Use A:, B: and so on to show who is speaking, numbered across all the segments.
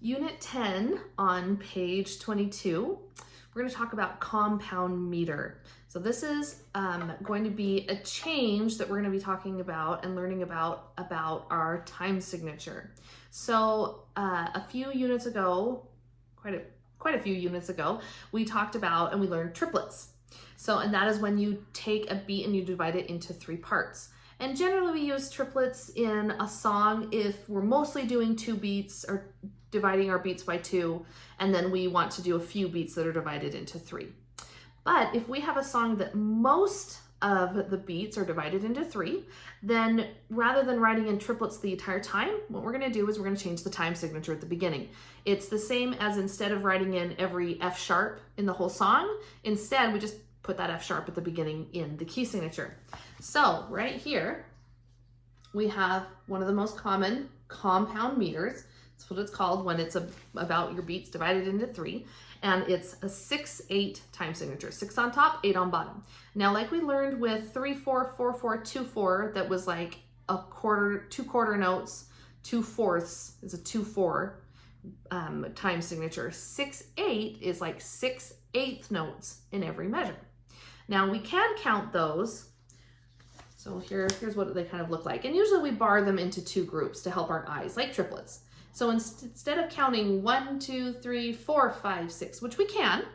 A: Unit 10 on page 22, we're going to talk about compound meter. So this is going to be a change that we're going to be talking about and learning about our time signature. So a few units ago, quite a few units ago, we talked about and we learned triplets. So, and that is when you take a beat and you divide it into 3 parts. And generally we use triplets in a song if we're mostly doing 2 beats or dividing our beats by 2, and then we want to do a few beats that are divided into 3. But if we have a song that most of the beats are divided into 3, then rather than writing in triplets the entire time, what we're going to do is we're going to change the time signature at the beginning. It's the same as instead of writing in every F sharp in the whole song, instead we just put that F sharp at the beginning in the key signature. So right here, we have one of the most common compound meters. That's what it's called when it's about your beats divided into 3. And it's a 6/8 time signature. 6 on top, 8 on bottom. Now, like we learned with 3/4, 4/4, 2/4, that was like a quarter, 2 quarter notes, 2/4 is a 2/4 time signature. 6/8 is like 6/8 notes in every measure. Now we can count those. So here's what they kind of look like. And usually we bar them into 2 groups to help our eyes, like triplets. So instead of counting 1, 2, 3, 4, 5, 6, which we can,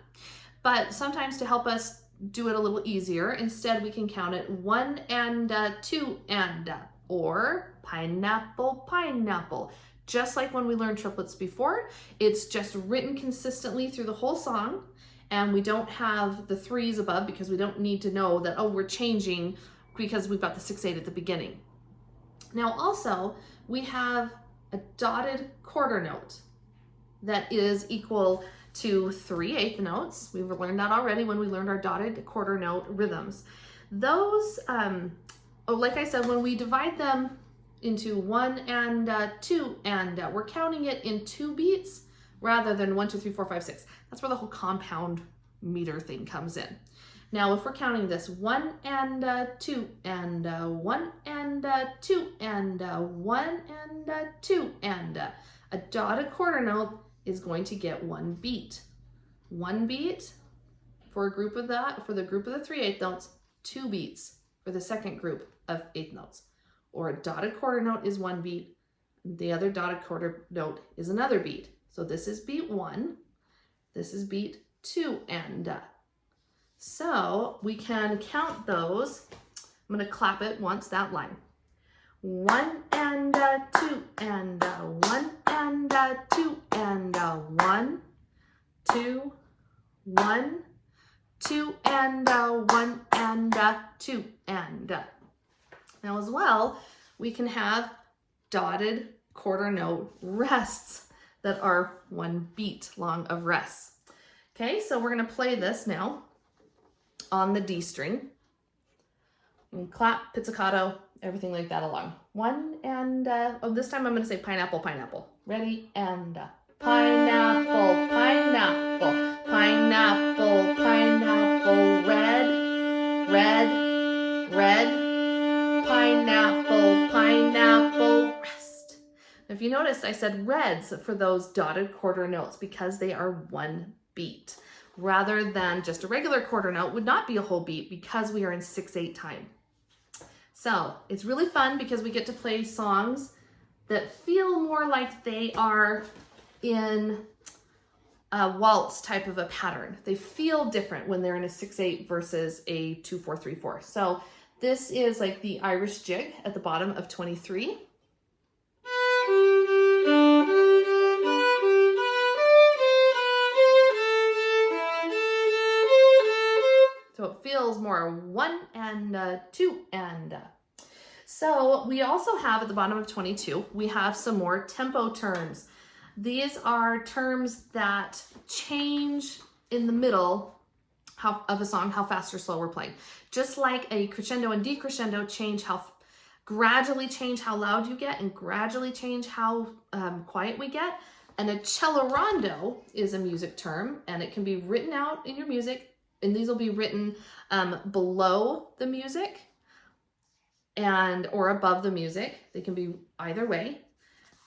A: but sometimes to help us do it a little easier, instead we can count it 1 and 2 and, or pineapple, pineapple. Just like when we learned triplets before, it's just written consistently through the whole song, and we don't have the 3s above because we don't need to know that, oh, we're changing because we've got the 6/8 at the beginning. Now also, we have a dotted quarter note that is equal to 3/8 notes. We've learned that already when we learned our dotted quarter note rhythms. Those, like I said, when we divide them into 1 and 2 and, we're counting it in 2 beats rather than 1, 2, 3, 4, 5, 6. That's where the whole compound meter thing comes in. Now, if we're counting this 1 and 2 and 1 and 2 and 1 and 2 and a dotted quarter note is going to get 1 beat. 1 beat for a group of that, for the group of the 3/8 notes, 2 beats for the second group of 8 notes. Or a dotted quarter note is 1 beat. The other dotted quarter note is another beat. So this is beat 1. This is beat 2 and so we can count those. I'm going to clap it once, that line. 1 and 2 and 1 and 2 and 1, 2, 1, 2 and 1 and 2 and. Now as well, we can have dotted quarter note rests that are 1 beat long of rests. Okay, so we're going to play this now on the D string. And clap, pizzicato, everything like that along. 1 and, this time I'm going to say pineapple, pineapple. Ready? And pineapple, pineapple, pineapple, pineapple, red, red, red, pineapple, pineapple, rest. If you notice, I said reds for those dotted quarter notes because they are 1 beat. Rather than just a regular quarter note would not be a whole beat because we are in 6/8 time. So it's really fun because we get to play songs that feel more like they are in a waltz type of a pattern. They feel different when they're in a 6/8 versus a 2/4-3/4. So this is like the Irish jig at the bottom of 23. So it feels more 1 and 2 and. So we also have at the bottom of 22, we have some more tempo terms. These are terms that change in the middle of a song, how fast or slow we're playing. Just like a crescendo and decrescendo gradually change how loud you get and gradually change how quiet we get. And accelerando is a music term, and it can be written out in your music. And these will be written below the music or above the music. They can be either way.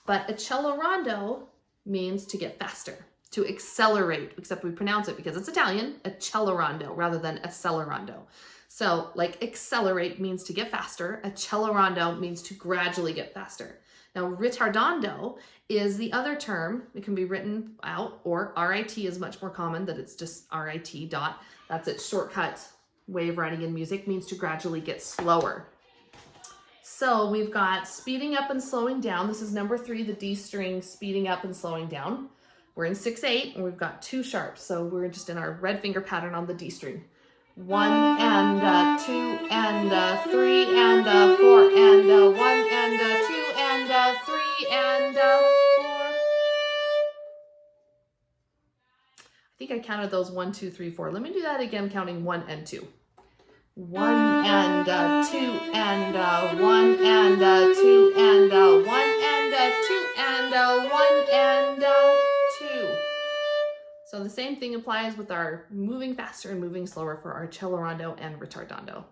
A: But accelerando means to get faster, to accelerate, except we pronounce it because it's Italian, accelerando rather than accelerando. So like accelerate means to get faster, accelerando means to gradually get faster. Now ritardando is the other term. It can be written out, or RIT is much more common, that it's just RIT dot. That's its shortcut way of writing in music, means to gradually get slower. So we've got speeding up and slowing down. This is number 3, the D string, speeding up and slowing down. We're in 6/8 and we've got 2 sharps. So we're just in our red finger pattern on the D string. 1 and 2 and 3 and 4 and 1 and 2 and 3 and 4. I think I counted those 1, 2, 3, 4. Let me do that again, counting 1 and 2. 1 and 2 and 1 and 2 and 1 and 2 and 1 and 2. So the same thing applies with our moving faster and moving slower for our accelerando and ritardando.